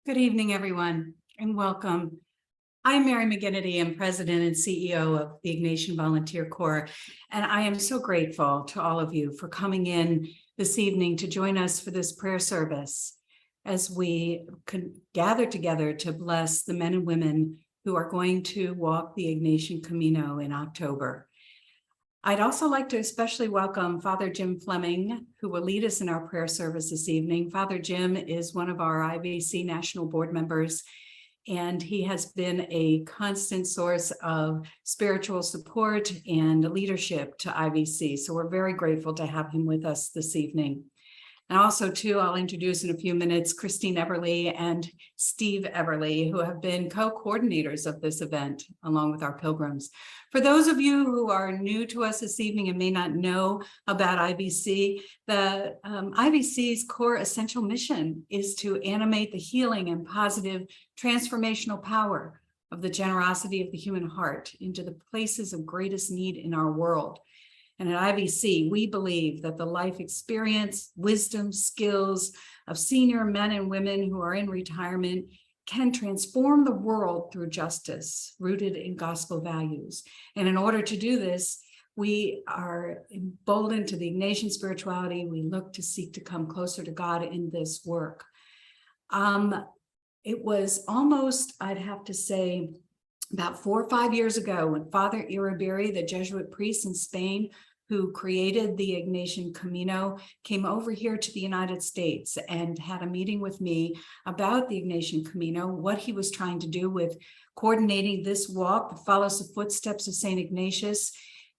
Good evening, everyone, and welcome. I'm Mary McGinnity. I'm President and CEO of the Ignatian Volunteer Corps, and I am so grateful to all of you for coming in this evening to join us for this prayer service as we could gather together to bless the men and women who are going to walk the Ignatian Camino in October. I'd also like to especially welcome Father Jim Fleming, who will lead us in our prayer service this evening. Father Jim is one of our IVC National Board members, and he has been a constant source of spiritual support and leadership to IVC. So we're very grateful to have him with us this evening. And also, too, I'll introduce in a few minutes Christine Everly and Steve Everly, who have been co-coordinators of this event, along with our pilgrims. For those of you who are new to us this evening and may not know about IVC, the IVC's core essential mission is to animate the healing and positive transformational power of the generosity of the human heart into the places of greatest need in our world. And at IVC, we believe that the life experience, wisdom, skills of senior men and women who are in retirement can transform the world through justice rooted in gospel values. And in order to do this, we are emboldened to the Ignatian spirituality. We look to seek to come closer to God in this work. It was almost, I'd have to say, about 4 or 5 years ago when Father Iribiri, the Jesuit priest in Spain, who created the Ignatian Camino, came over here to the United States and had a meeting with me about the Ignatian Camino, what he was trying to do with coordinating this walk that follows the footsteps of St. Ignatius,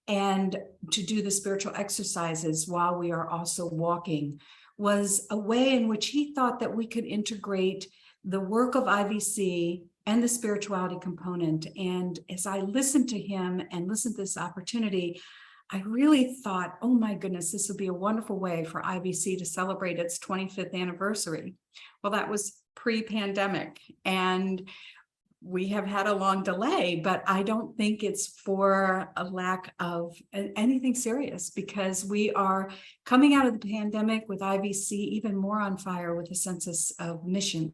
and to do the spiritual exercises while we are also walking, was a way in which he thought that we could integrate the work of IVC and the spirituality component. And as I listened to him and listened to this opportunity, I really thought, oh my goodness, this would be a wonderful way for IVC to celebrate its 25th anniversary. Well, that was pre-pandemic, and we have had a long delay, but I don't think it's for a lack of anything serious, because we are coming out of the pandemic with IVC even more on fire with a sense of mission.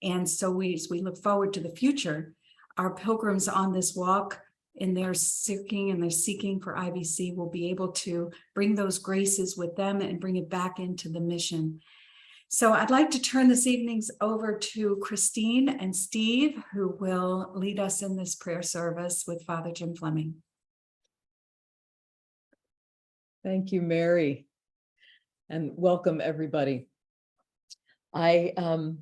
And so as we look forward to the future, our pilgrims on this walk in their seeking for IVC will be able to bring those graces with them and bring it back into the mission. So I'd like to turn this evening's over to Christine and Steve, who will lead us in this prayer service with Father Jim Fleming. Thank you, Mary, and welcome everybody. I'm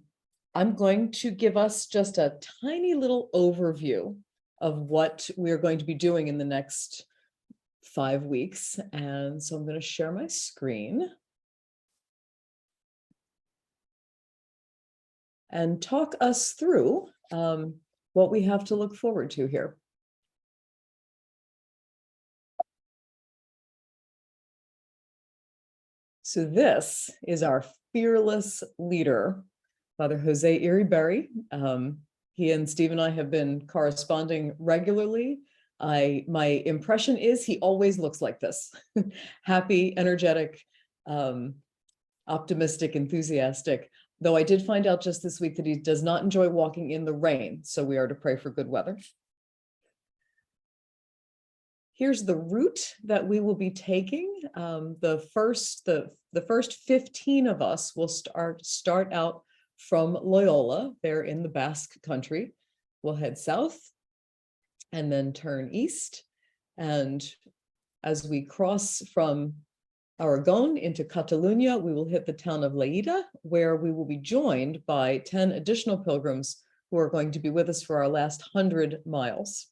going to give us just a tiny little overview of what we're going to be doing in the next 5 weeks. And so I'm going to share my screen and talk us through what we have to look forward to here. So this is our fearless leader, Father Jose Iriberi. He and Steve and I have been corresponding regularly. My impression is he always looks like this. Happy, energetic, optimistic, enthusiastic. Though I did find out just this week that he does not enjoy walking in the rain, so we are to pray for good weather. Here's the route that we will be taking. The first 15 of us will start out from Loyola, there in the Basque country. We'll head south and then turn east. And as we cross from Aragon into Catalonia, we will hit the town of Lleida, where we will be joined by 10 additional pilgrims who are going to be with us for our last 100 miles.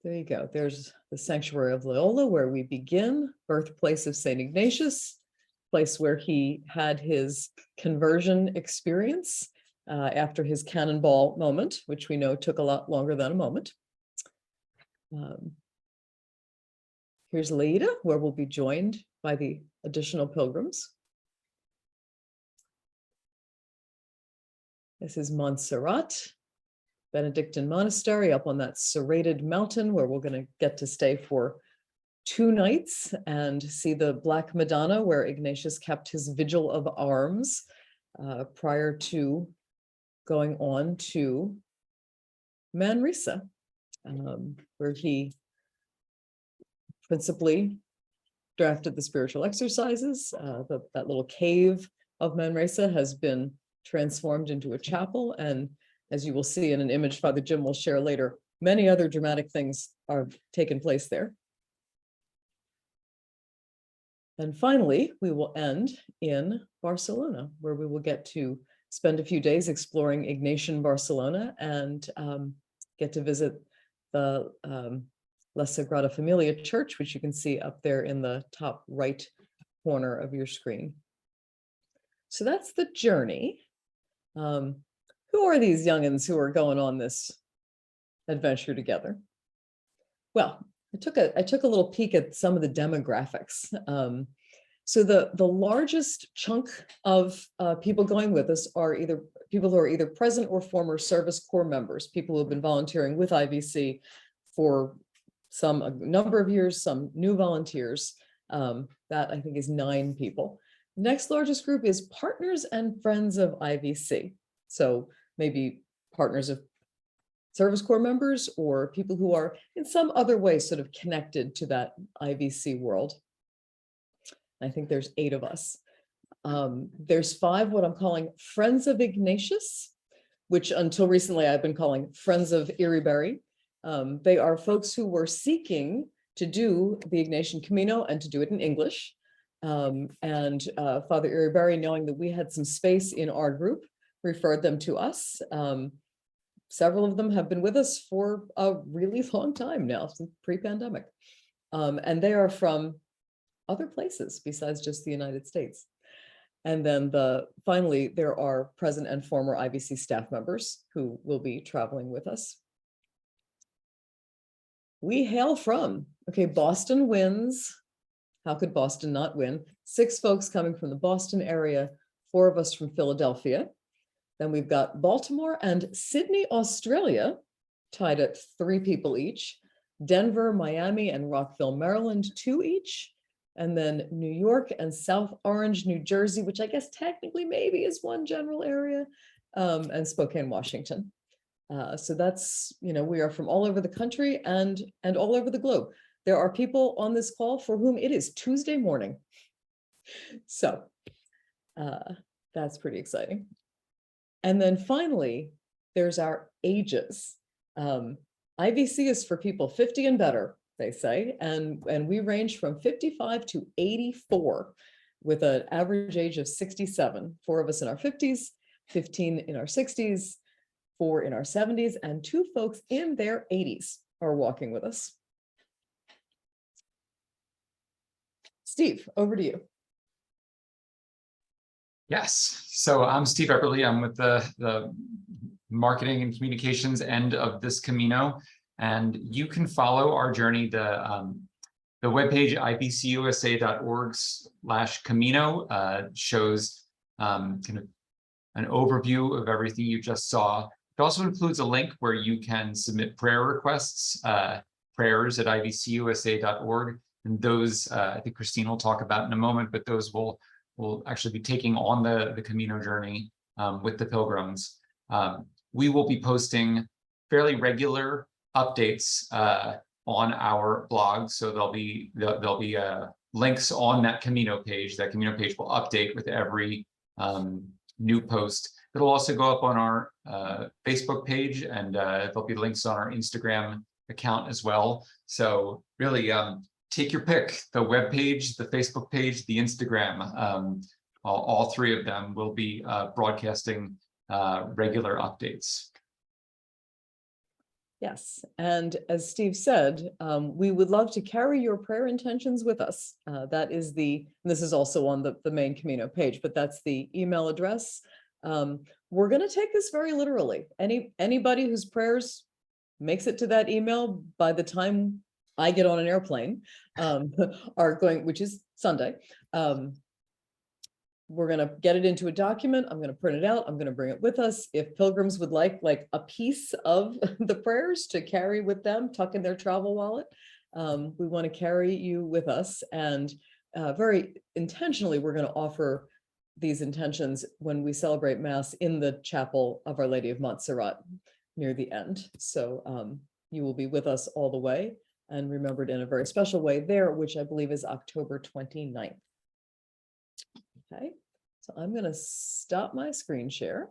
There you go. There's the sanctuary of Loyola, where we begin, birthplace of St. Ignatius, place where he had his conversion experience after his cannonball moment, which we know took a lot longer than a moment. Here's Lleida, where we'll be joined by the additional pilgrims. This is Montserrat, Benedictine monastery up on that serrated mountain, where we're going to get to stay for 2 nights and see the Black Madonna, where Ignatius kept his vigil of arms. prior to going on to Manresa, where he principally drafted the spiritual exercises. That little cave of Manresa has been transformed into a chapel. And as you will see in an image Father Jim will share later, many other dramatic things are taking place there. And finally, we will end in Barcelona, where we will get to spend a few days exploring Ignatian Barcelona and get to visit the La Sagrada Familia Church, which you can see up there in the top right corner of your screen. So that's the journey. Who are these youngins who are going on this adventure together? Well, I took a little peek at some of the demographics. So the largest chunk of people going with us are either people who are either present or former Service Corps members, people who have been volunteering with IVC for a number of years, some new volunteers. That I think is 9 people. Next largest group is partners and friends of IVC. So maybe partners of Service Corps members or people who are in some other way sort of connected to that IVC world. I think there's 8 of us. There's 5 what I'm calling Friends of Ignatius, which until recently I've been calling Friends of Iribarry. They are folks who were seeking to do the Ignatian Camino and to do it in English. Father Iribarry, knowing that we had some space in our group, referred them to us. Several of them have been with us for a really long time now, since pre-pandemic. And they are from other places besides just the United States. And then finally, there are present and former IVC staff members who will be traveling with us. We hail from, Boston wins. How could Boston not win? 6 folks coming from the Boston area, 4 of us from Philadelphia. Then we've got Baltimore and Sydney, Australia, tied at 3 people each. Denver, Miami, and Rockville, Maryland, 2 each. And then New York and South Orange, New Jersey, which I guess technically maybe is one general area, and Spokane, Washington. So that's, we are from all over the country and all over the globe. There are people on this call for whom it is Tuesday morning. So that's pretty exciting. And then finally, there's our ages. IVC is for people 50 and better, they say, and we range from 55 to 84 with an average age of 67. 4 of us in our 50s, 15 in our 60s, 4 in our 70s, and 2 folks in their 80s are walking with us. Steve, over to you. Yes, so I'm Steve Epperly. I'm with the marketing and communications end of this Camino, and you can follow our journey. The webpage ivcusa.org/Camino shows kind of an overview of everything you just saw. It also includes a link where you can submit prayer requests, prayers@ivcusa.org, and those I think Christine will talk about in a moment, but those will actually be taking on the Camino journey with the pilgrims. We will be posting fairly regular updates on our blog, so there'll be links on that Camino page. That Camino page will update with every new post. It'll also go up on our Facebook page, and there'll be links on our Instagram account as well. So really, take your pick: the web page, the Facebook page, the Instagram. All 3 of them will be broadcasting regular updates. Yes, and as Steve said, we would love to carry your prayer intentions with us. That is this is also on the main Camino page, but that's the email address. We're going to take this very literally. Anybody whose prayers makes it to that email by the time I get on an airplane, are going, which is Sunday. We're going to get it into a document. I'm going to print it out. I'm going to bring it with us. If pilgrims would like a piece of the prayers to carry with them, tuck in their travel wallet, we want to carry you with us. And very intentionally, we're going to offer these intentions when we celebrate Mass in the chapel of Our Lady of Montserrat near the end. So you will be with us all the way and remembered in a very special way there, which I believe is October 29th. Okay, so I'm going to stop my screen share.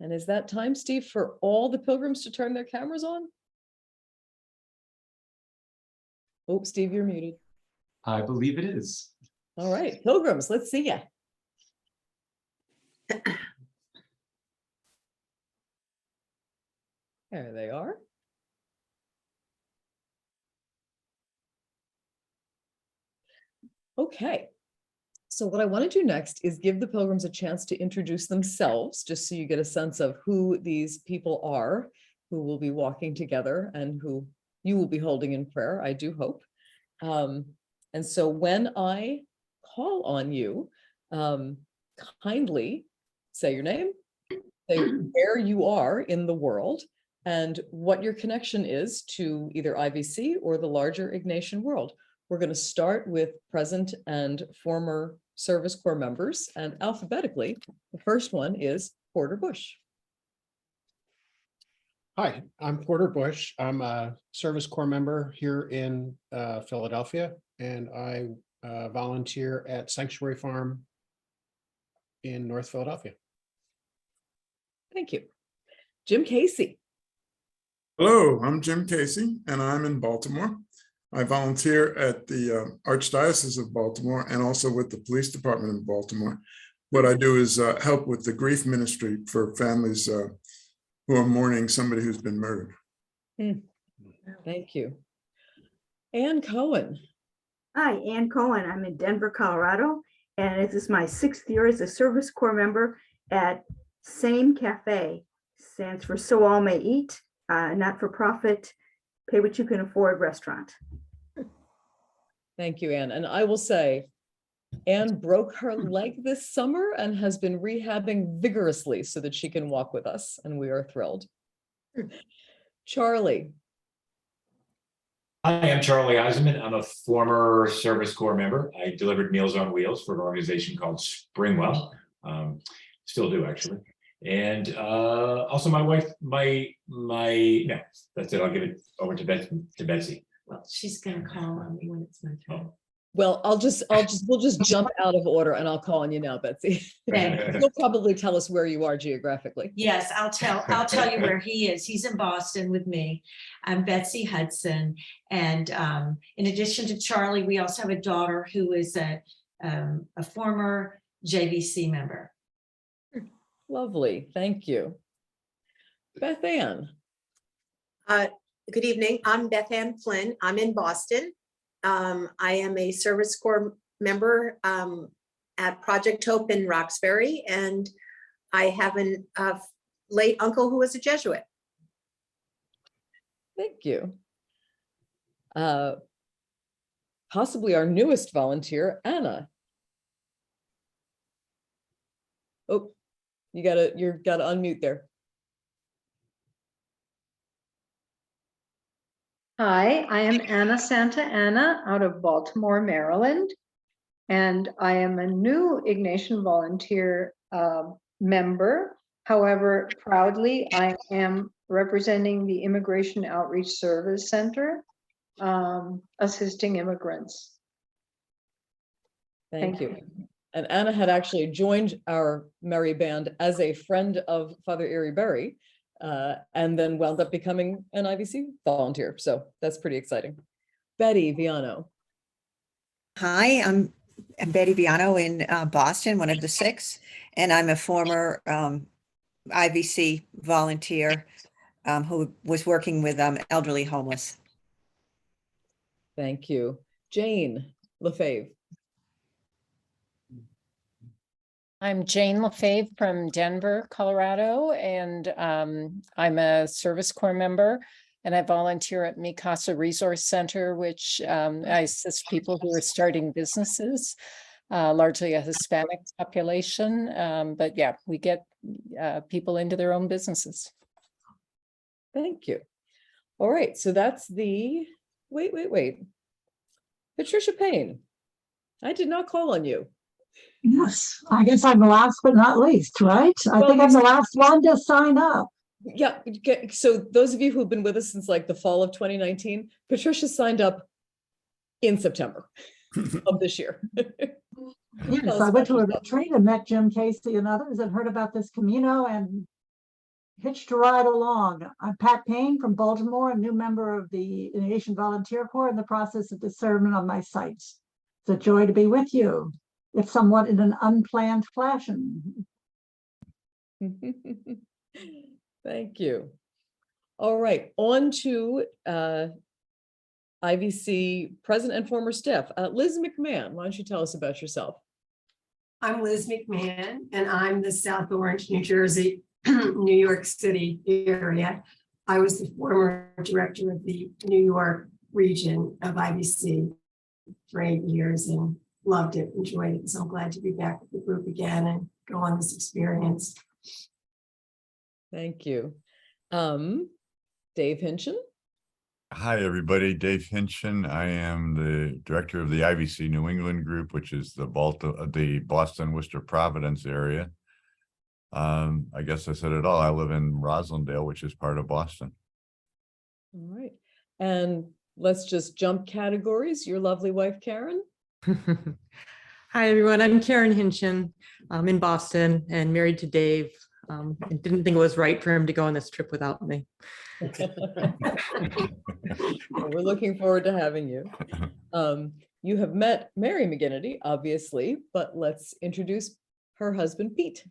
And is that time, Steve, for all the pilgrims to turn their cameras on? Oh, Steve, you're muted. I believe it is. All right, pilgrims, let's see ya. There they are. Okay. So what I want to do next is give the pilgrims a chance to introduce themselves, just so you get a sense of who these people are, who will be walking together and who you will be holding in prayer, I do hope. And so when I call on you, kindly say your name, say where you are in the world, and what your connection is to either IVC or the larger Ignatian world. We're going to start with present and former Service Corps members, and alphabetically, the first one is Porter Bush. Hi, I'm Porter Bush. I'm a Service Corps member here in Philadelphia, and I volunteer at Sanctuary Farm in North Philadelphia. Thank you. Jim Casey. Hello, I'm Jim Casey, and I'm in Baltimore. I volunteer at the Archdiocese of Baltimore and also with the Police Department in Baltimore. What I do is help with the grief ministry for families who are mourning somebody who's been murdered. Thank you. Ann Cohen. Hi, Ann Cohen. I'm in Denver, Colorado, and this is my 6th year as a Service Corps member at Same Cafe. Stands for So All May Eat, not-for-profit, pay what you can afford restaurant. Thank you, Ann. And I will say, Ann broke her leg this summer and has been rehabbing vigorously so that she can walk with us, and we are thrilled. Charlie. Hi, I'm Charlie Eisenman. I'm a former Service Corps member. I delivered Meals on Wheels for an organization called Springwell. Still do, actually. And also my wife, no, that's it. I'll give it over to Betsy. Well, she's gonna call on me when it's my turn. Well, we'll just jump out of order and I'll call on you now, Betsy. Thank You'll probably tell us where you are geographically. Yes, I'll tell you where he is. He's in Boston with me. I'm Betsy Hudson. And in addition to Charlie, we also have a daughter who is a former JVC member. Lovely, thank you. Beth Ann. Good evening. I'm Beth Ann Flynn. I'm in Boston. I am a Service Corps member at Project Hope in Roxbury, and I have a late uncle who was a Jesuit. Thank you. Possibly our newest volunteer, Anna. Oh, you gotta unmute there. Hi, I am Anna Santa Ana out of Baltimore, Maryland, and I am a new Ignatian volunteer member. However, proudly, I am representing the Immigration Outreach Service Center, assisting immigrants. Thank you. And Anna had actually joined our merry band as a friend of Father Erie Berry, and then wound up becoming an IVC volunteer. So that's pretty exciting. Betty Viano. Hi, I'm Betty Viano in Boston, one of the 6, and I'm a former IVC volunteer who was working with elderly homeless. Thank you. Jane Lefebvre. I'm Jane Lefebvre from Denver, Colorado, and I'm a Service Corps member, and I volunteer at Mi Casa Resource Center, which I assist people who are starting businesses, largely a Hispanic population. But yeah, we get people into their own businesses. Thank you. All right, so that's the, wait. Patricia Payne. I did not call on you. Yes, I guess I'm the last but not least, right? I Well, think I'm the last one to sign up. Yeah, so those of you who've been with us since like the fall of 2019, Patricia signed up in September of this year. Yes, Tell us I went about to a yourself. retreat and met Jim Casey and others and heard about this Camino and hitched a ride along. I'm Pat Payne from Baltimore, a new member of the Ignatian Volunteer Corps in the process of discernment on my sites. It's a joy to be with you, if somewhat in an unplanned fashion. Thank you. All right, on to IVC President and former staff. Liz McMahon, why don't you tell us about yourself? I'm Liz McMahon, and I'm the South Orange, New Jersey, New York City area. I was the former director of the New York region of IVC for 8 years and loved it, enjoyed it. So I'm glad to be back with the group again and go on this experience. Thank you. Dave Hinchin. Hi, everybody. Dave Hinchin. I am the director of the IVC New England group, which is the Boston, Worcester, Providence area. I guess I said it all. I live in Roslindale, which is part of Boston. All right. And let's just jump categories. Your lovely wife, Karen. Hi, everyone. I'm Karen Hinchin. I'm in Boston and married to Dave. I didn't think it was right for him to go on this trip without me. Well, we're looking forward to having you. You have met Mary McGinnity, obviously, but let's introduce her husband, Pete.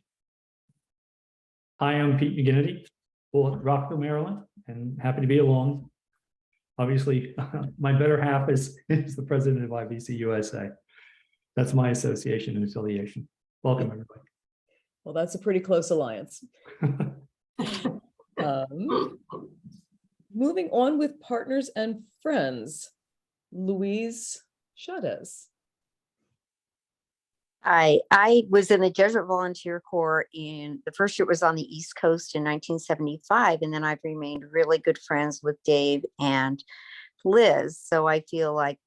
Hi, I'm Pete McGinnity, Rockville, Maryland, and happy to be along. Obviously, my better half is the president of IVC USA. That's my association and affiliation. Welcome, everybody. Well, that's a pretty close alliance. Moving on with partners and friends, Louise Chavez. I was in the Jesuit Volunteer Corps the first year was on the East Coast in 1975, and then I've remained really good friends with Dave and Liz. So I feel like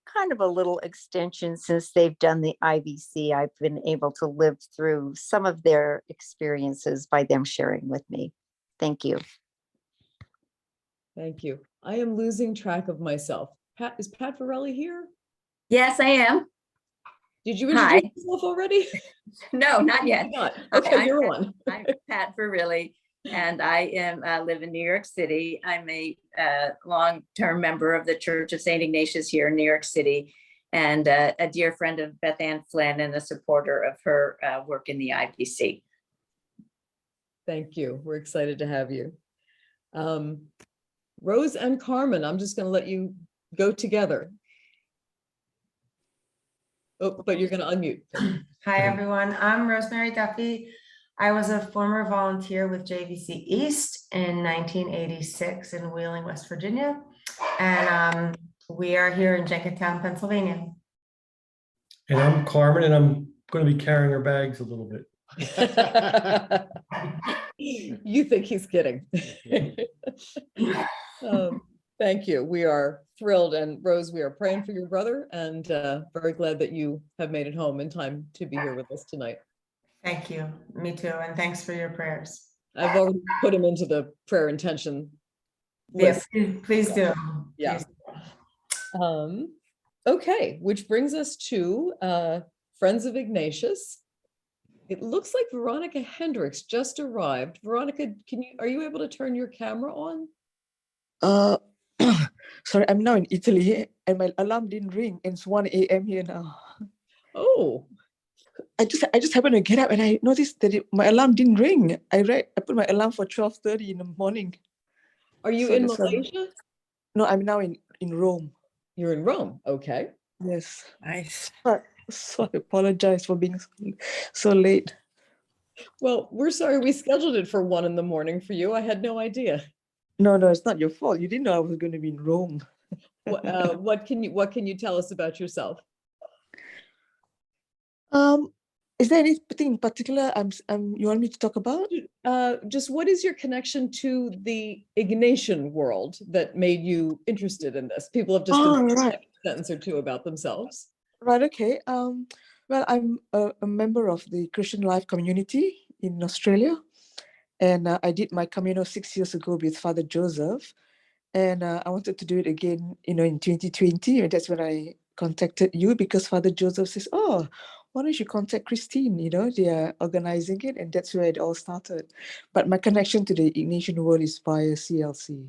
kind of a little extension since they've done the IVC. I've been able to live through some of their experiences by them sharing with me. Thank you. Thank you. I am losing track of myself. Is Pat Varelli here? Yes, I am. Did you introduce yourself already? No, not yet. Not. Okay, you're on. I'm Pat Varelli, and I live in New York City. I'm a long-term member of the Church of St. Ignatius here in New York City, and a dear friend of Beth Ann Flynn and a supporter of her work in the IVC. Thank you. We're excited to have you. Rose and Carmen, I'm just going to let you go together. Oh, but you're going to unmute. Hi, everyone. I'm Rosemary Duffy. I was a former volunteer with JVC East in 1986 in Wheeling, West Virginia. And we are here in Jenkintown, Pennsylvania. And I'm Carmen, and I'm going to be carrying her bags a little bit. You think he's kidding. Thank you. We are thrilled. And Rose, we are praying for your brother and very glad that you have made it home in time to be here with us tonight. Thank you. Me too. And thanks for your prayers. I've already put him into the prayer intention list. Yes, please do. Yeah. Please. Okay, which brings us to Friends of Ignatius. It looks like Veronica Hendricks just arrived. Veronica, are you able to turn your camera on? Sorry, I'm now in Italy and my alarm didn't ring. It's 1 a.m. here now. Oh. I just happened to get up and I noticed that my alarm didn't ring. I put my alarm for 12:30 in the morning. Are you in Malaysia? No, I'm now in Rome. You're in Rome, okay. Yes. Nice. So I apologize for being so late. Well, we're sorry we scheduled it for 1 a.m. for you. I had no idea. No, it's not your fault. You didn't know I was going to be in Rome. What can you tell us about yourself? Is there anything in particular you want me to talk about? Just what is your connection to the Ignatian world that made you interested in this? People have just been a sentence or two about themselves. Right, okay. Well, I'm a member of the Christian Life community in Australia. And I did my Camino 6 years ago with Father Joseph. And I wanted to do it again, in 2020. And that's when I contacted you because Father Joseph says, oh, why don't you contact Christine? They are organizing it. And that's where it all started. But my connection to the Ignatian world is via CLC.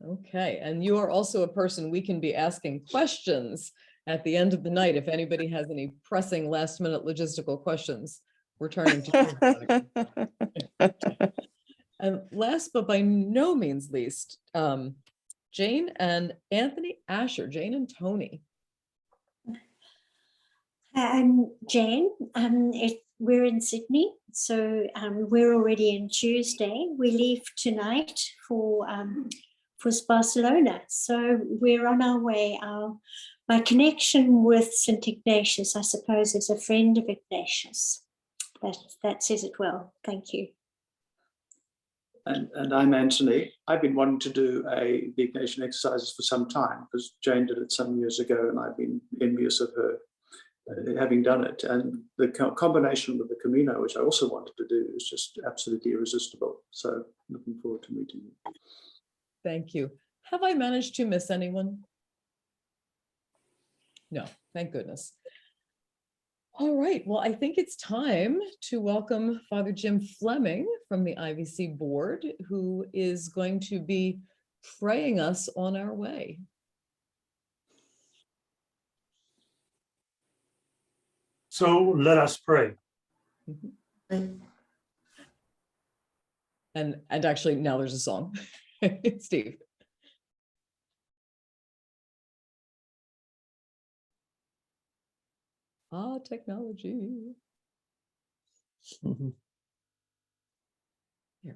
Okay, and you are also a person we can be asking questions at the end of the night. If anybody has any pressing last minute logistical questions, we're turning to you. And last but by no means least, Jane and Anthony Asher, Jane and Tony. I'm Jane. We're in Sydney, so we're already in Tuesday. We leave tonight for Barcelona, so we're on our way. My connection with St. Ignatius, I suppose, is a friend of Ignatius. That says it well. Thank you. And I'm Anthony. I've been wanting to do the Ignatian exercises for some time because Jane did it some years ago, and I've been envious of her having done it. And the combination with the Camino, which I also wanted to do, is just absolutely irresistible. So looking forward to meeting you. Thank you. Have I managed to miss anyone? No, thank goodness. All right, well, I think it's time to welcome Father Jim Fleming from the IVC board, who is going to be praying us on our way. So let us pray. And actually now there's a song. Steve. Technology. Here we go.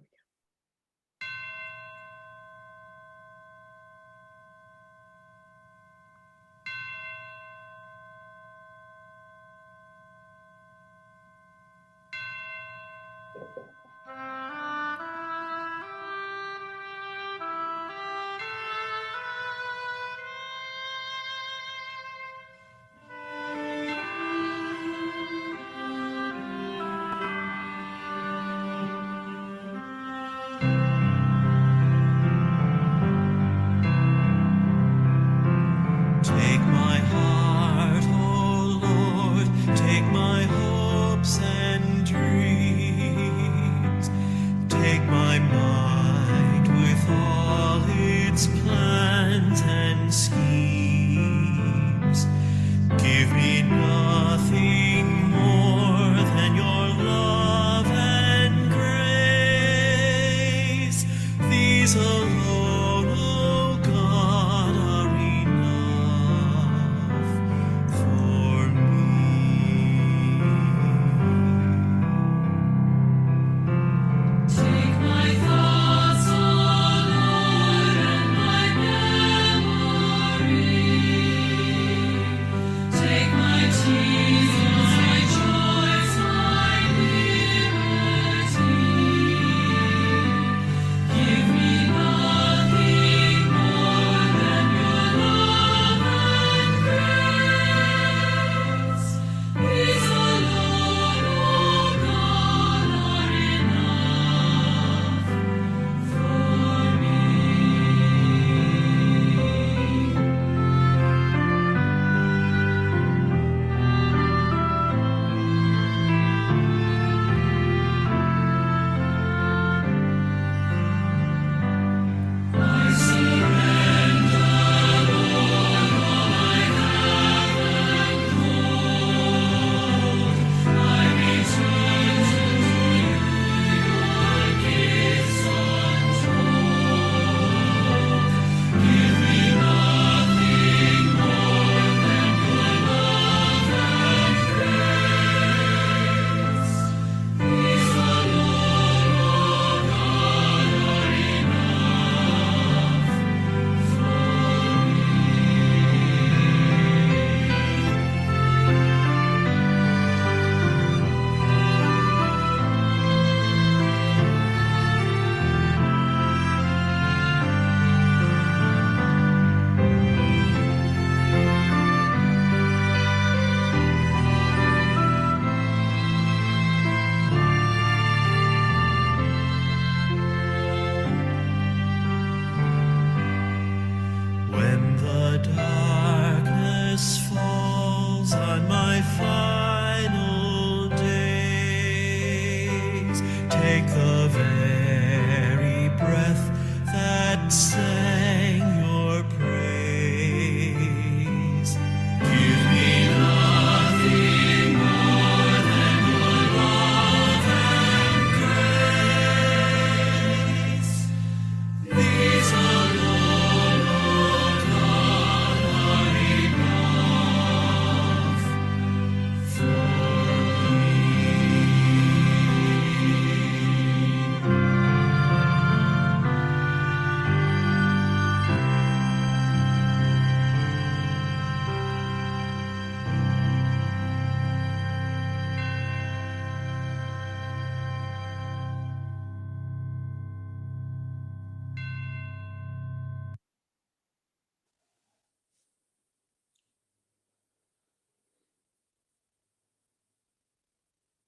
Take my heart, O Lord, take my hopes and dreams. Take my mind with all its plans and schemes. Give me nothing more than your love and grace. These alone, O God, are enough for me. Take my thoughts, O Lord, and my memory. Take my tears, my joys, my liberty. Give me nothing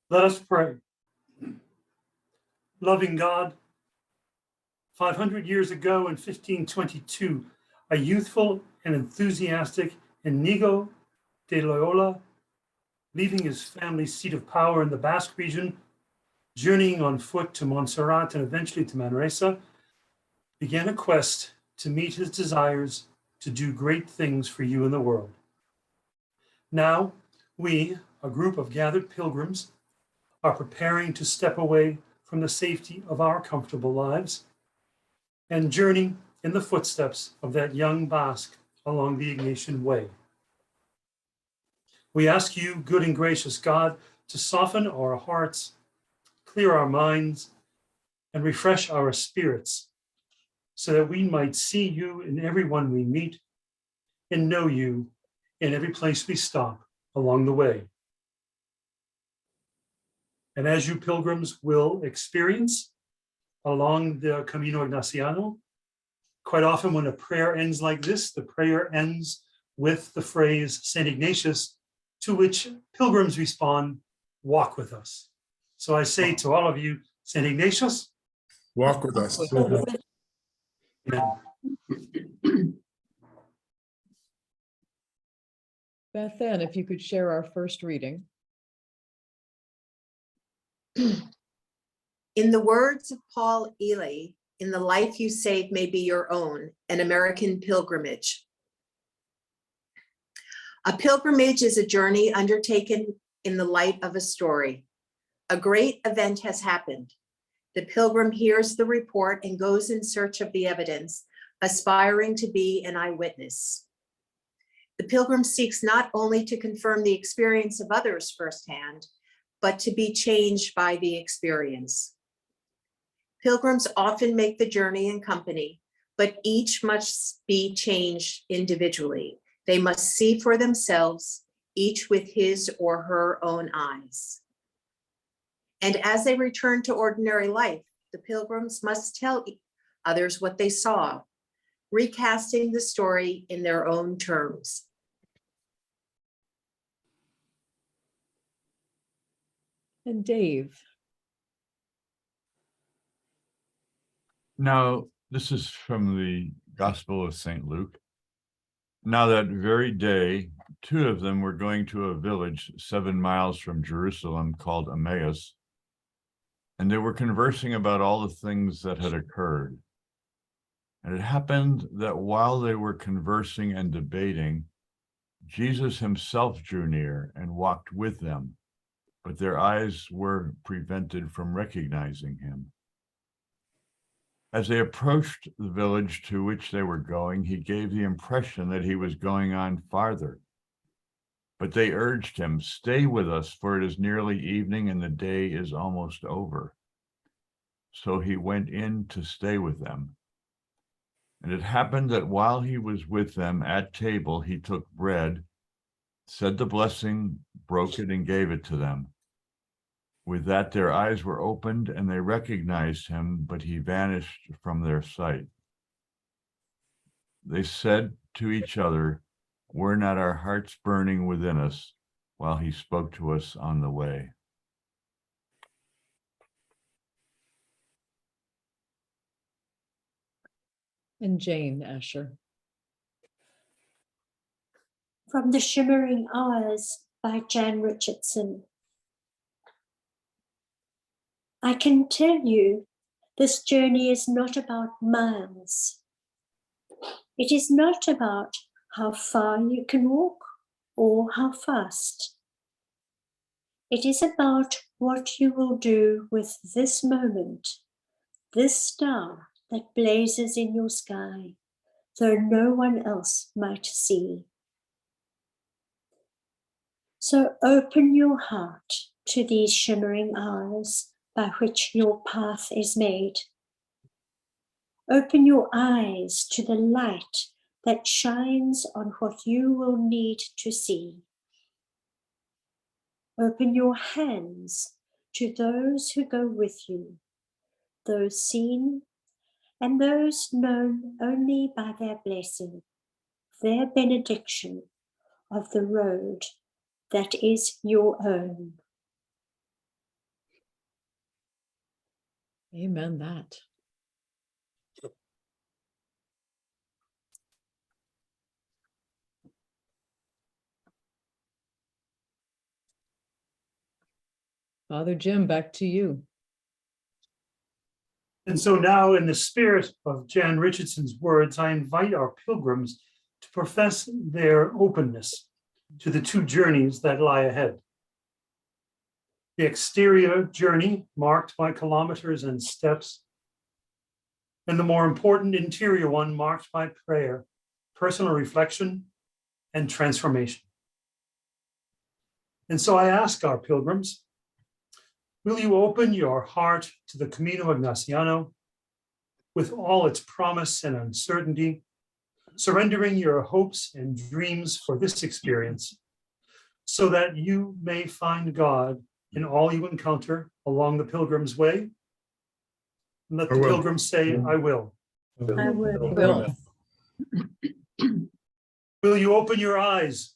Let us pray. Loving God, 500 years ago in 1522, a youthful and enthusiastic Inigo de Loyola, leaving his family's seat of power in the Basque region, journeying on foot to Montserrat and eventually to Manresa, began a quest to meet his desires to do great things for you in the world. Now, we, a group of gathered pilgrims, are preparing to step away from the safety of our comfortable lives and journey in the footsteps of that young Basque along the Ignatian way. We ask you, good and gracious God, to soften our hearts, clear our minds, and refresh our spirits so that we might see you in everyone we meet and know you in every place we stop along the way. And as you pilgrims will experience along the Camino Ignaciano, quite often when a prayer ends like this, the prayer ends with the phrase St. Ignatius, to which pilgrims respond, walk with us. So I say to all of you, St. Ignatius, walk with us. Amen. Beth Ann, if you could share our first reading. In the words of Paul Ely, in the life you save may be your own, an American pilgrimage. A pilgrimage is a journey undertaken in the light of a story. A great event has happened. The pilgrim hears the report and goes in search of the evidence, aspiring to be an eyewitness. The pilgrim seeks not only to confirm the experience of others firsthand, but to be changed by the experience. Pilgrims often make the journey in company, but each must be changed individually. They must see for themselves, each with his or her own eyes. And as they return to ordinary life, the pilgrims must tell others what they saw, recasting the story in their own terms. And Dave. Now, this is from the Gospel of St. Luke. Now that very day, two of them were going to a village 7 miles from Jerusalem called Emmaus, and they were conversing about all the things that had occurred. And it happened that while they were conversing and debating, Jesus himself drew near and walked with them, but their eyes were prevented from recognizing him. As they approached the village to which they were going, he gave the impression that he was going on farther. But they urged him, "Stay with us, for it is nearly evening and the day is almost over." So he went in to stay with them. And it happened that while he was with them at table, he took bread, said the blessing, broke it, and gave it to them. With that, their eyes were opened and they recognized him, but he vanished from their sight. They said to each other, "Were not our hearts burning within us while he spoke to us on the way?" And Jane Asher. From the Shimmering Hours by Jan Richardson. I can tell you, this journey is not about miles. It is not about how far you can walk or how fast. It is about what you will do with this moment, this star that blazes in your sky, though no one else might see. So open your heart to these shimmering hours by which your path is made. Open your eyes to the light that shines on what you will need to see. Open your hands to those who go with you, those seen and those known only by their blessing, their benediction of the road that is your own. Amen that. Father Jim, back to you. And so now, in the spirit of Jan Richardson's words, I invite our pilgrims to profess their openness to the two journeys that lie ahead. The exterior journey marked by kilometers and steps, and the more important interior one marked by prayer, personal reflection, and transformation. And so I ask our pilgrims, will you open your heart to the Camino Ignaciano with all its promise and uncertainty, surrendering your hopes and dreams for this experience, so that you may find God in all you encounter along the pilgrim's way? And let the pilgrims say, I will. I will. Will you open your eyes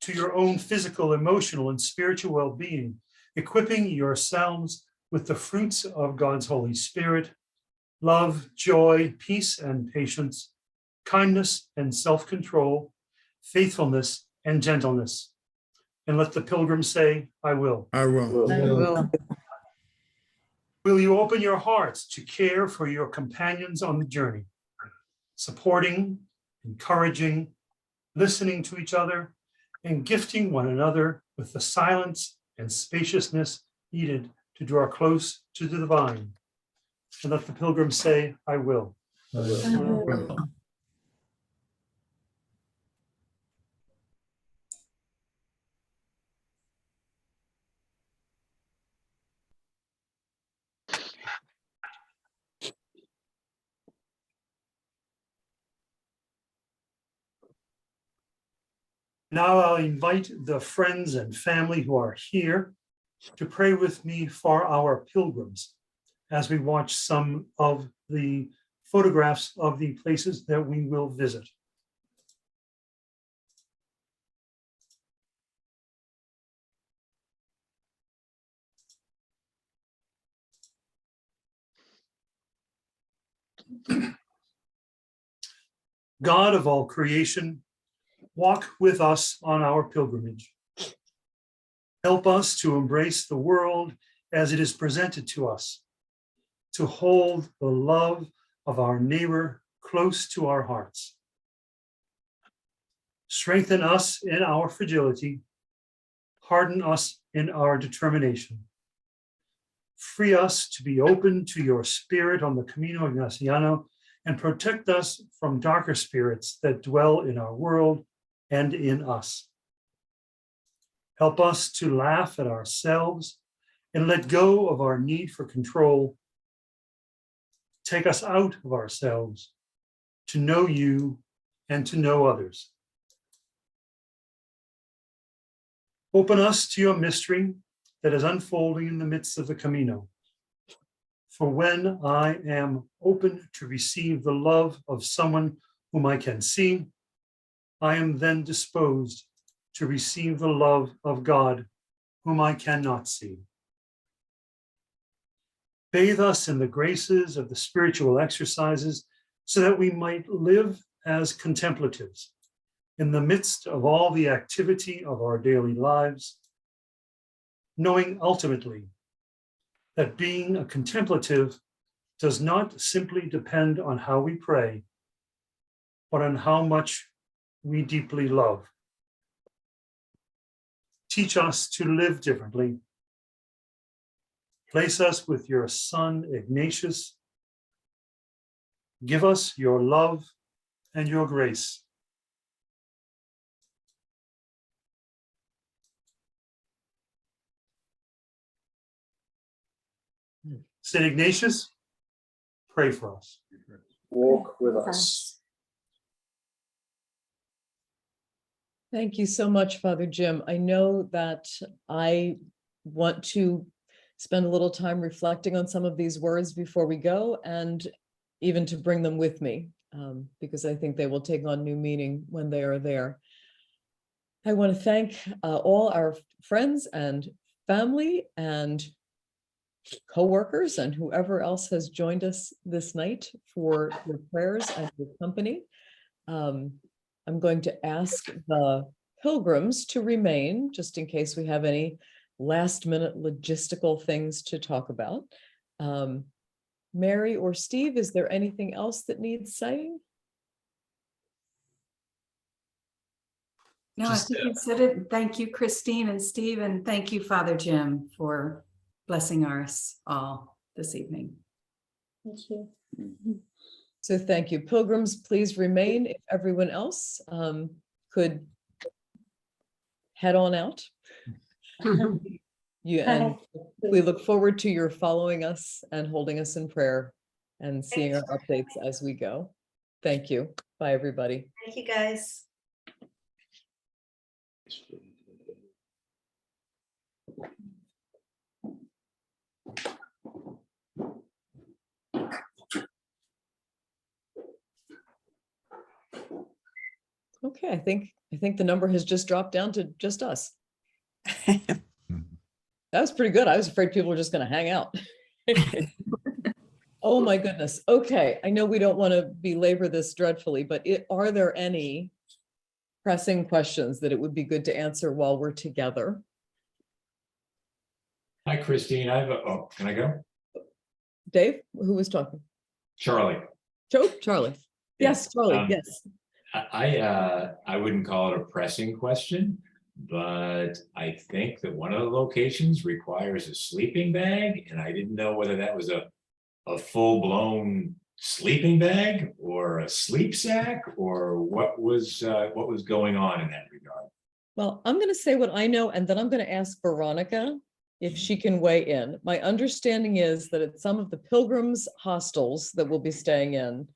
to your own physical, emotional, and spiritual well-being, equipping yourselves with the fruits of God's Holy Spirit, love, joy, peace, and patience, kindness and self-control, faithfulness and gentleness? And let the pilgrim say, I will. I will. I will. Will you open your hearts to care for your companions on the journey, supporting, encouraging, listening to each other, and gifting one another with the silence and spaciousness needed to draw close to the divine? And let the pilgrim say, I will. I will. Now I'll invite the friends and family who are here to pray with me for our pilgrims as we watch some of the photographs of the places that we will visit. God of all creation, walk with us on our pilgrimage. Help us to embrace the world as it is presented to us, to hold the love of our neighbor close to our hearts. Strengthen us in our fragility, harden us in our determination. Free us to be open to your spirit on the Camino Ignaciano, and protect us from darker spirits that dwell in our world and in us. Help us to laugh at ourselves and let go of our need for control. Take us out of ourselves to know you and to know others. Open us to your mystery that is unfolding in the midst of the Camino. For when I am open to receive the love of someone whom I can see, I am then disposed to receive the love of God whom I cannot see. Bathe us in the graces of the spiritual exercises so that we might live as contemplatives in the midst of all the activity of our daily lives, knowing ultimately that being a contemplative does not simply depend on how we pray, but on how much we deeply love. Teach us to live differently. Place us with your son, Ignatius. Give us your love and your grace. St. Ignatius, pray for us. Walk with us. Thank you so much, Father Jim. I know that I want to spend a little time reflecting on some of these words before we go, and even to bring them with me, because I think they will take on new meaning when they are there. I want to thank all our friends and family and coworkers and whoever else has joined us this night for your prayers and your company. I'm going to ask the pilgrims to remain, just in case we have any last minute logistical things to talk about. Mary or Steve, is there anything else that needs saying? No, I think you said it. Thank you, Christine and Steve, and thank you, Father Jim, for blessing us all this evening. Thank you. So thank you. Pilgrims, please remain. If everyone else could head on out. And we look forward to your following us and holding us in prayer and seeing our updates as we go. Thank you. Bye, everybody. Thank you, guys. Okay, I think the number has just dropped down to just us. That was pretty good. I was afraid people were just going to hang out. Oh my goodness. Okay, I know we don't want to belabor this dreadfully, but are there any pressing questions that it would be good to answer while we're together? Hi, Christine. Oh, can I go? Dave, who was talking? Charlie. Charlie. Yes, Charlie, yes. I wouldn't call it a pressing question, but I think that one of the locations requires a sleeping bag, and I didn't know whether that was a full-blown sleeping bag or a sleep sack or what was going on in that regard. Well, I'm going to say what I know, and then I'm going to ask Veronica if she can weigh in. My understanding is that at some of the pilgrims hostels that we'll be staying in,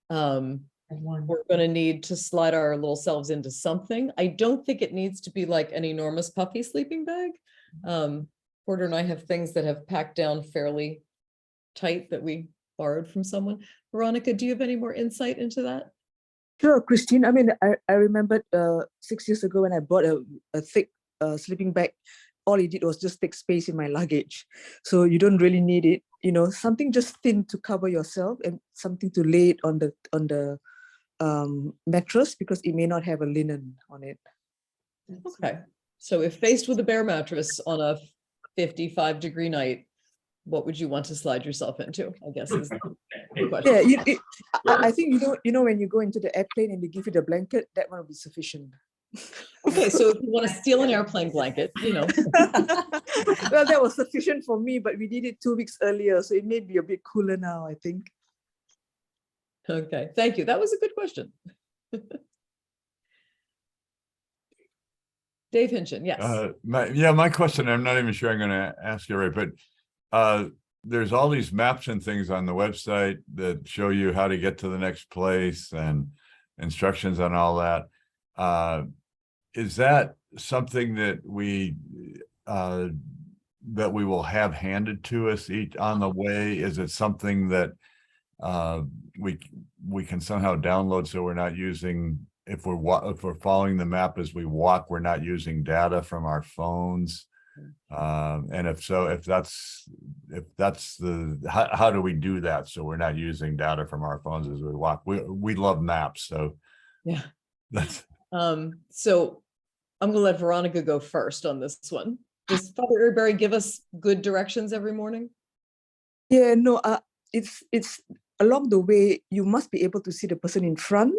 we're going to need to slide our little selves into something. I don't think it needs to be like an enormous puffy sleeping bag. Porter and I have things that have packed down fairly tight that we borrowed from someone. Veronica, do you have any more insight into that? Sure, Christine. I mean, I remembered 6 years ago when I bought a thick sleeping bag. All it did was just take space in my luggage. So you don't really need it, something just thin to cover yourself and something to lay it on the mattress because it may not have a linen on it. Okay. So if faced with a bare mattress on a 55-degree night, what would you want to slide yourself into, I guess is the question. Yeah, I think, when you go into the airplane and they give you the blanket, that one will be sufficient. Okay, so if you want to steal an airplane blanket, Well, that was sufficient for me, but we did it 2 weeks earlier, so it may be a bit cooler now, I think. Okay, thank you. That was a good question. Dave Hinchin, yes. My question, I'm not even sure I'm going to ask you right, but there's all these maps and things on the website that show you how to get to the next place and instructions on all that. Is that something that we will have handed to us each on the way? Is it something that we can somehow download so we're not using, if we're following the map as we walk, we're not using data from our phones? And if so, if that's how do we do that so we're not using data from our phones as we walk? We love maps, so yeah. That's so I'm gonna let Veronica go first on this one. Does Father Earbury give us good directions every morning? Yeah, no, it's along the way, you must be able to see the person in front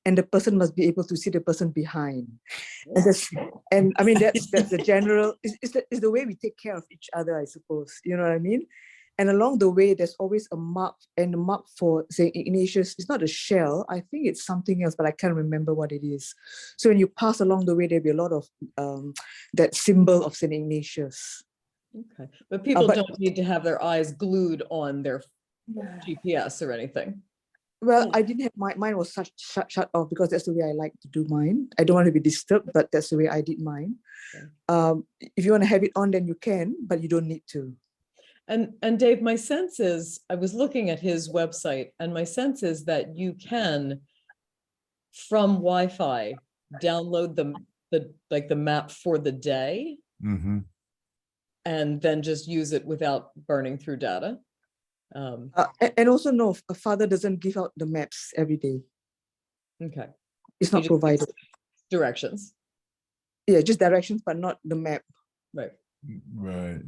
and the person must be able to see the person behind. And I mean, that's the general, is the way we take care of each other, I suppose, you know what I mean? And along the way, there's always a mark, and the mark for St. Ignatius, it's not a shell, I think it's something else, but I can't remember what it is. So when you pass along the way, there'll be a lot of that symbol of St. Ignatius. Okay, but people don't need to have their eyes glued on their GPS or anything. Well, I didn't have mine was shut off because that's the way I like to do mine. I don't want to be disturbed, but that's the way I did mine. If you want to have it on, then you can, but you don't need to. And Dave, my sense is, I was looking at his website, and my sense is that you can, from Wi-Fi, download the map for the day. Mm-hmm. and then just use it without burning through data. And also, no, a father doesn't give out the maps every day. Okay. It's You not just give provided. Directions. Yeah, just directions, but not the map. Right. Right.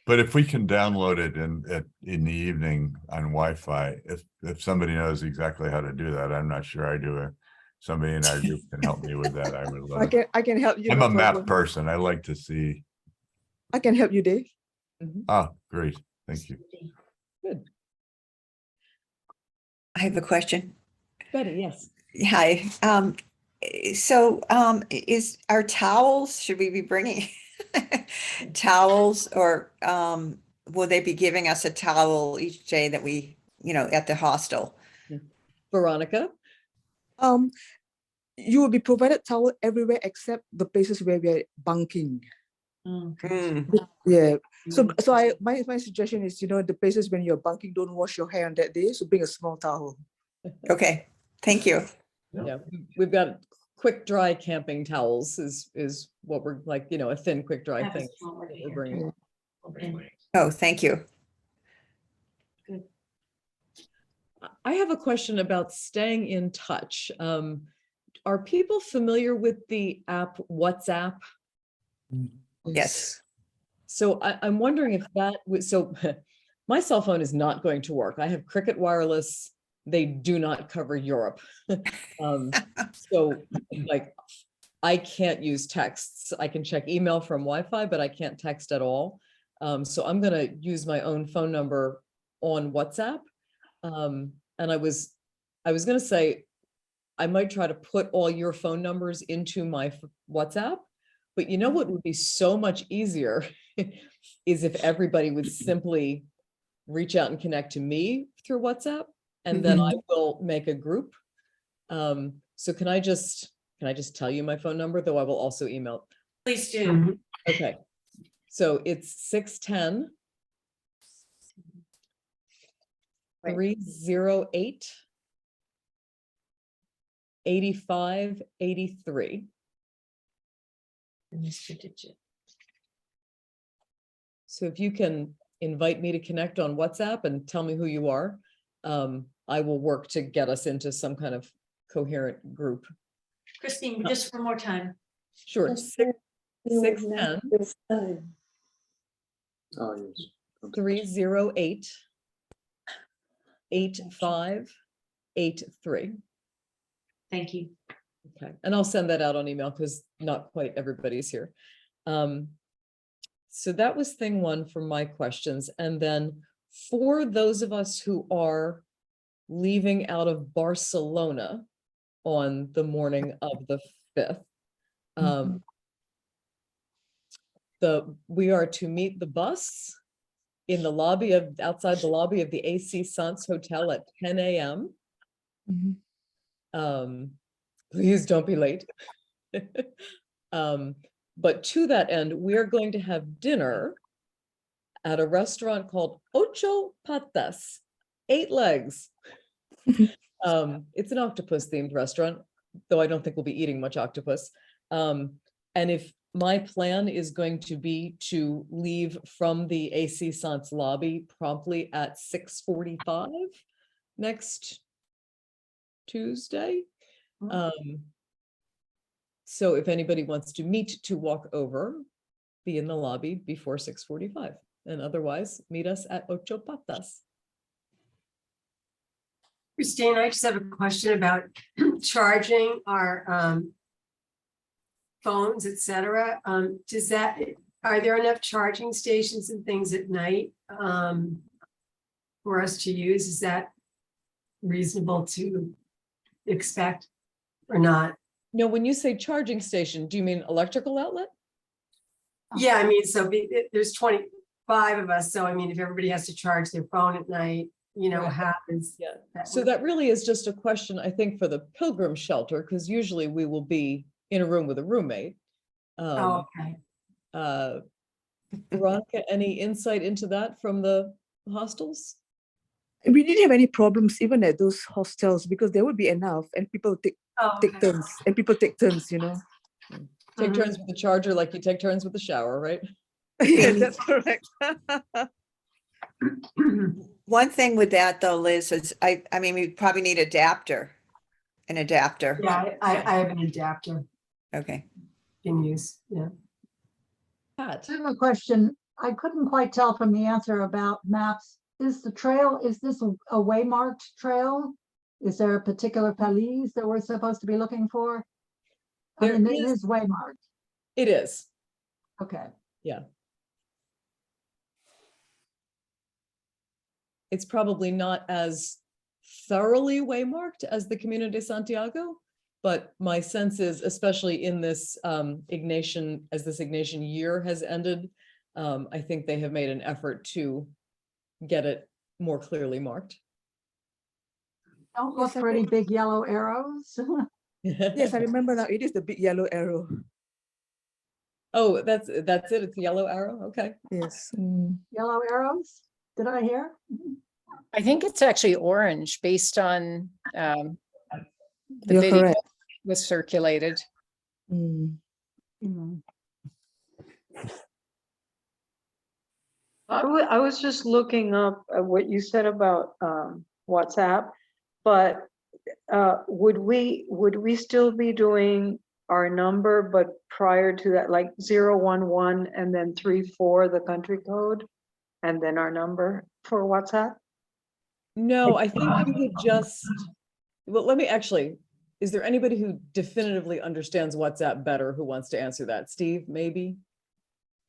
But if we can download it in the evening on Wi-Fi, if somebody knows exactly how to do that, I'm not sure I do. Somebody in our group can help me with that. I would love. I can help you. I'm no a map problem. person. I like to see. I can help you, Dave. Oh, great. Thank you. Good. I have a question. Betty, yes. Hi. So is our towels, should we be bringing towels, or will they be giving us a towel each day that we, at the hostel? Veronica? You will be provided towel everywhere except the places where we are bunking. Yeah. So my suggestion is, the places when you're bunking, don't wash your hair on that day. So bring a small towel. Okay. Thank you. Yeah, we've got quick dry camping towels is what we're like, a thin quick dry thing that we're bringing. Oh, thank you. I have a question about staying in touch. Are people familiar with the app WhatsApp? Yes. So I'm wondering if that was, so my cell phone is not going to work. I have Cricket Wireless. They do not cover Europe. So like, I can't use texts. I can check email from Wi-Fi, but I can't text at all. So I'm gonna use my own phone number on WhatsApp. And I was gonna say, I might try to put all your phone numbers into my WhatsApp, but you know what would be so much easier is if everybody would simply reach out and connect to me through WhatsApp, and then I will make a group. So can I just tell you my phone number, though I will also email? Please do. Okay. So it's 610 308 8583. So if you can invite me to connect on WhatsApp and tell me who you are, I will work to get us into some kind of coherent group. Christine, just one more time. Sure. 610 Oh, yes. 308 8583. Thank you. Okay, and I'll send that out on email because not quite everybody's here. So that was thing one for my questions. And then for those of us who are leaving out of Barcelona on the morning of the 5th, we are to meet the bus in the lobby outside the lobby of the AC Sans Hotel at 10 a.m. Please don't be late. But to that end, we are going to have dinner at a restaurant called Ocho Patas, 8 legs. It's an octopus themed restaurant, though I don't think we'll be eating much octopus. And if my plan is going to be to leave from the AC Sans lobby promptly at 6:45 next Tuesday. So if anybody wants to meet to walk over, be in the lobby before 6:45, and otherwise meet us at Ocho Patas. Christine, I just have a question about charging our phones, et cetera. Are there enough charging stations and things at night for us to use? Is that reasonable to expect or not? No, when you say charging station, do you mean electrical outlet? Yeah, I mean, so there's 25 of us. So I mean, if everybody has to charge their phone at night, what happens? Yeah. So that really is just a question, I think, for the pilgrim shelter, because usually we will be in a room with a roommate. Okay. Veronica, any insight into that from the hostels? We didn't have any problems even at those hostels because there would be enough, and people take turns, and people take turns, Take turns with the charger like you take turns with the shower, right? Yeah, that's correct. One thing with that though, Liz, is I mean, we probably need an adapter. Yeah, I have an adapter Okay. in use, yeah. Pat. I have a question. I couldn't quite tell from the answer about maps. Is the trail, is this a waymarked trail? Is there a particular palise that we're supposed to be looking for? I There mean, it is- is waymarked. It is. Okay. Yeah. It's probably not as thoroughly waymarked as the Camino de Santiago, but my sense is, especially in this Ignatian, as this Ignatian year has ended, I think they have made an effort to get it more clearly marked. Don't look for any big yellow arrows. Yes, I remember now. It is the big yellow arrow. Oh, that's it. It's a yellow arrow. Okay. Yes. Yellow arrows? Did I hear? I think it's actually orange based on the You're video correct. that was circulated. I was just looking up what you said about WhatsApp, but would we still be doing our number, but prior to that, like 011 and then 34, the country code, and then our number for WhatsApp? No, I think you would just, well, let me actually, is there anybody who definitively understands WhatsApp better who wants to answer that? Steve, maybe?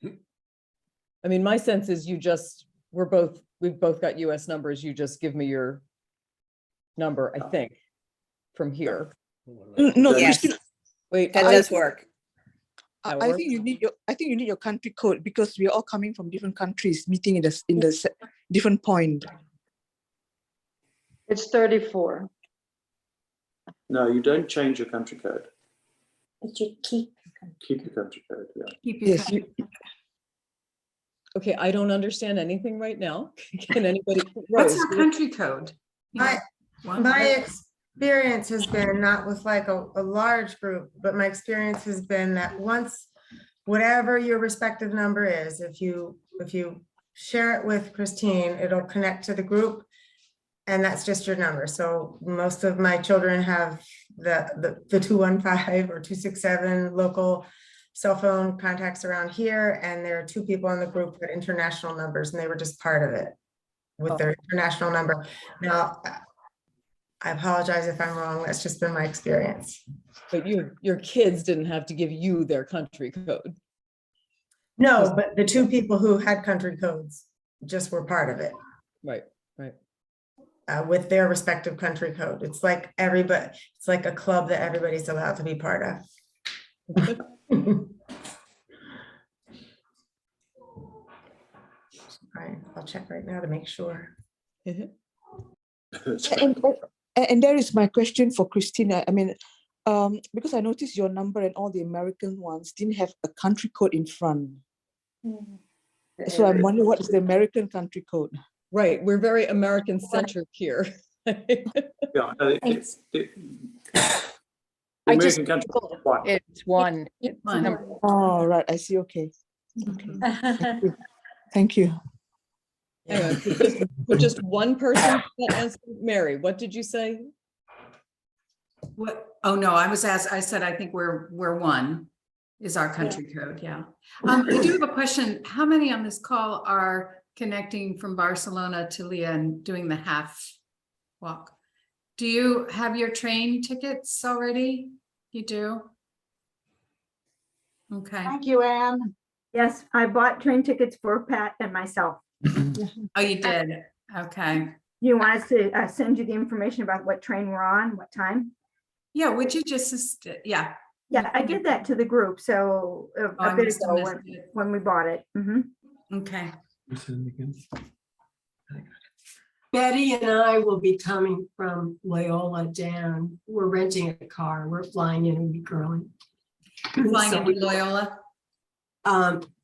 I mean, my sense is you just, we've both got US numbers. You just give me your number, I think, from here. No, Yes. Christine, Wait, That does work. That I works? think you need your country code because we're all coming from different countries, meeting in the different point. It's 34. No, you don't change your country code. But you keep. Keep your country code, yeah. Keep your Yes, Okay, I don't understand anything right now. Can anybody? What's Rose, our country code? My experience has been not with like a large group, but my experience has been that once, whatever your respective number is, if you share it with Christine, it'll connect to the group. And that's just your number. So most of my children have the 215 or 267 local cell phone contacts around here. And there are two people in the group with international numbers, and they were just part of it with their international number. Now, I apologize if I'm wrong. That's just been my experience. But your kids didn't have to give you their country code. No, but the two people who had country codes just were part of it. Right, right. With their respective country code. It's like everybody, it's like a club that everybody's allowed to be part of. All right, I'll check right now to make sure. and there is my question for Christina. I mean, because I noticed your number and all the American ones didn't have a country code in front. So I'm wondering what is the American country code? Right, we're very American centric here. Yeah, the I just American country Googled is one. It's one. It's One. number Oh, right, I see, okay. Thank you. Thank you. Anyway, for just one person that answered. Mary, what did you say? What? Oh, no, I said, I think we're one is our country code. Yeah. I do have a question. How many on this call are connecting from Barcelona to Leah and doing the half walk? Do you have your train tickets already? You do? Okay. Thank you, Anne. Yes, I bought train tickets for Pat and myself. Oh, you did? Okay. You want us to send you the information about what train we're on, what time? Yeah, would you just, yeah. Yeah, I did that to the group, so I a bit must have ago missed it. when we bought it. Okay. Betty and I will be coming from Loyola down. We're renting a car. We're flying in a week early. Flying So into Loyola?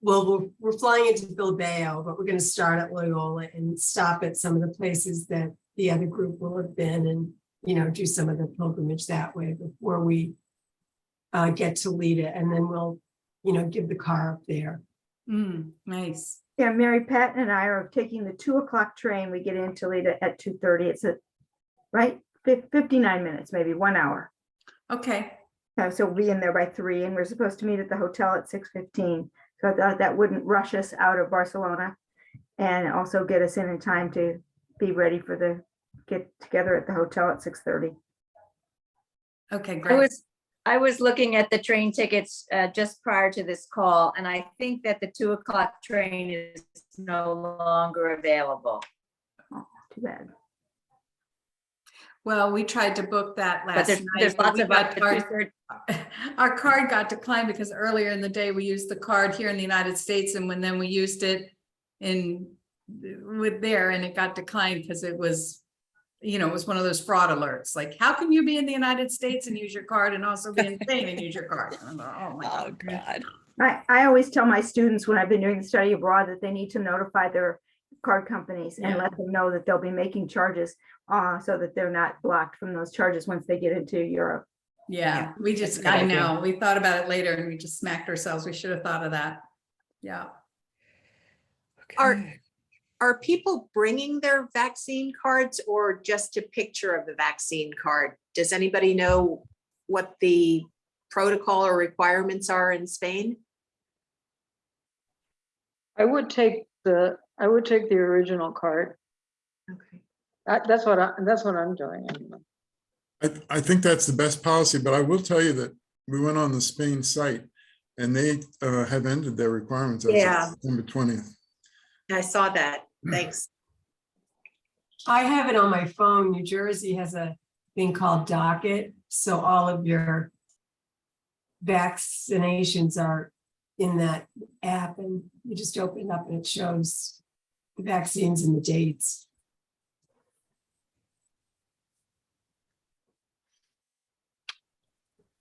Well, we're flying into Bilbao, but we're going to start at Loyola and stop at some of the places that the other group will have been and, do some of the pilgrimage that way before we get to Lida. And then we'll, give the car up there. Nice. Yeah, Mary Pat and I are taking the 2 o'clock train. We get in Toledo at 2:30. It's right, 59 minutes, maybe 1 hour. Okay. So we'll be in there by 3, and we're supposed to meet at the hotel at 6:15. So I thought that wouldn't rush us out of Barcelona and also get us in time to be ready for the get together at the hotel at 6:30. Okay, I great. was looking at the train tickets just prior to this call, and I think that the 2 o'clock train is no longer available. Oh, too bad. Well, we tried to book that But last there's night. lots we of got our card got declined because earlier in the day we used the card here in the United States, and then we used it with there, and it got declined because it was, it was one of those fraud alerts. Like, how can you be in the United States and use your card and also be in Spain and use your card? And I'm like, oh my God. I always tell my students when I've been doing the study abroad that they need to notify their card companies and let them know that they'll be making charges so that they're not blocked from those charges once they get into Europe. Yeah, we just, I know, we thought about it later and we just smacked ourselves. We should have thought of that. Yeah. Are people bringing their vaccine cards or just a picture of the vaccine card? Does anybody know what the protocol or requirements are in Spain? I would take the original card. Okay. That's what I'm doing anyway. I think that's the best policy, but I will tell you that we went on the Spain site and they have ended their requirements as of September 20th. I saw that. Thanks. I have it on my phone. New Jersey has a thing called Docket. So all of your vaccinations are in that app, and you just open it up and it shows the vaccines and the dates.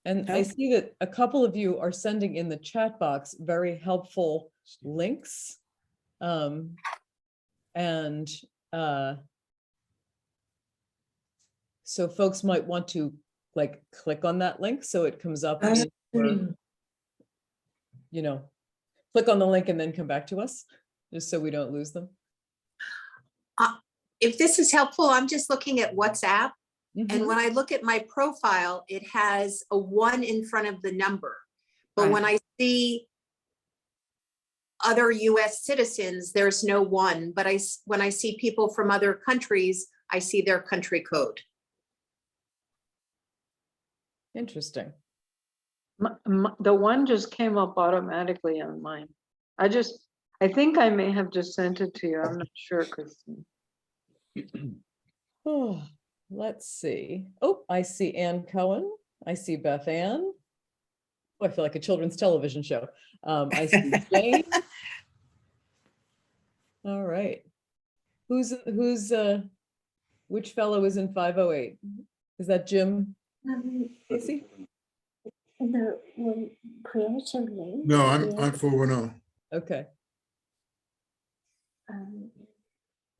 And I see that a couple of you are sending in the chat box very helpful links. So folks might want to click on that link so it comes up, click on the link and then come back to us, just so we don't lose them. If this is helpful, I'm just looking at WhatsApp. And when I look at my profile, it has a 1 in front of the number. But when I see other US citizens, there's no 1. But when I see people from other countries, I see their country code. Interesting. The 1 just came up automatically on mine. I think I may have just sent it to you. I'm not sure, Christine. Oh, let's see. Oh, I see Ann Cohen. I see Beth Ann. Oh, I feel like a children's television show. I see Jane. All right. Which fellow is in 508? Is that Jim? Casey? The one creatively. No, I'm 410. Okay.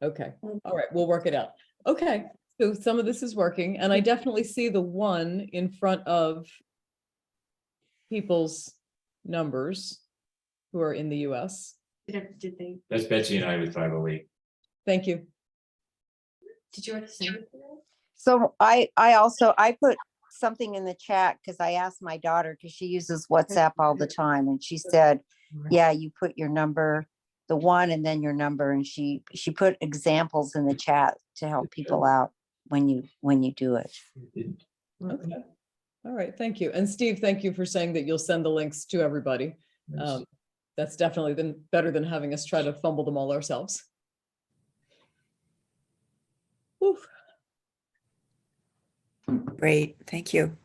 Okay. All right. We'll work it out. Okay. So some of this is working, and I definitely see the 1 in front of people's numbers who are in the US. Did they? That's Betsy and I with 508. Thank you. Did you want to say anything? So I put something in the chat because I asked my daughter, because she uses WhatsApp all the time, and she said, yeah, you put your number, the 1 and then your number, and she put examples in the chat to help people out when you do it. Okay. All right. Thank you. And Steve, thank you for saying that you'll send the links to everybody. That's definitely better than having us try to fumble them all ourselves. Whew. Great, thank you.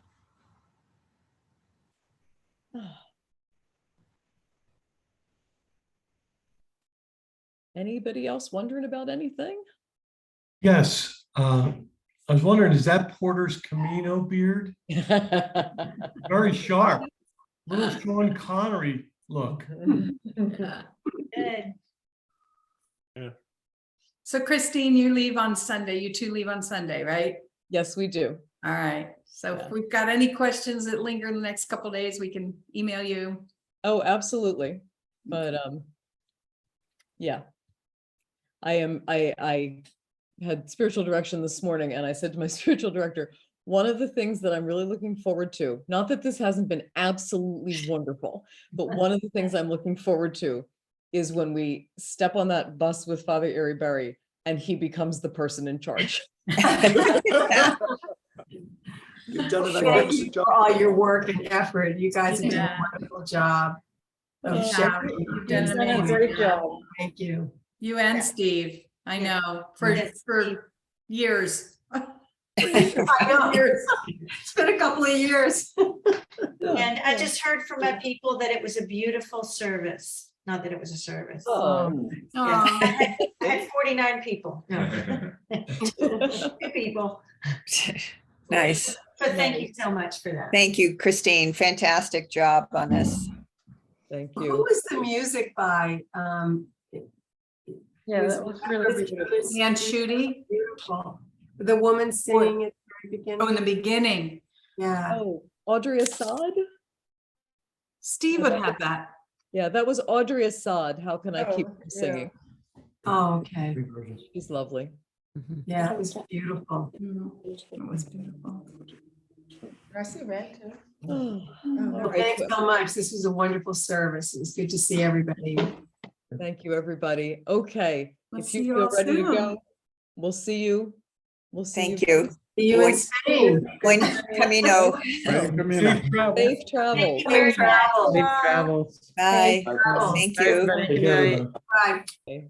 Anybody else wondering about anything? Yes, I was wondering, is that Porter's Camino beard? Very sharp, little Sean Connery look. Good. Yeah. So Christine, you leave on Sunday. You two leave on Sunday, right? Yes, we do. All right. So if we've got any questions that linger in the next couple of days, we can email you. Oh, absolutely. But Yeah. I had spiritual direction this morning, and I said to my spiritual director, one of the things that I'm really looking forward to, not that this hasn't been absolutely wonderful, but one of the things I'm looking forward to is when we step on that bus with Father Berry and he becomes the person in charge. You've done an Thank excellent you job. for all your work and effort. You guys have done a wonderful job of shouting. You've done an amazing Great job. job. Thank you. You and Steve, I know, for Yes, Steve. years. I know. It's been a couple of years. And I just heard from my people that it was a beautiful service, not that it was a service. Oh. Yeah. I had 49 people. No. Good people. Nice. But thank you so much for that. Thank you, Christine. Fantastic job on this. Thank Who you. was the music by? Yeah, that was really beautiful. Ann Shooty, Beautiful. The woman singing at the very beginning. oh, in the beginning, Yeah. Oh, Audrey Assad? Steve would have that. Yeah, that was Audrey Assad. How can I keep Oh, yeah. singing? Oh, okay. She's lovely. Yeah, it was beautiful. It was beautiful. I see red too. Oh, Well, all right. thanks so much. This was a wonderful service. It was good to see everybody. Thank you, everybody. Okay, We'll if see you you feel all ready to soon. go, we'll see you. We'll see Thank you. See you in Buen- Spain. Buen camino. Buen camino. Safe travel. Safe travel. Safe travel. Safe travels. Bye. Travels. Thank you. Take care, everybody. Bye. Okay.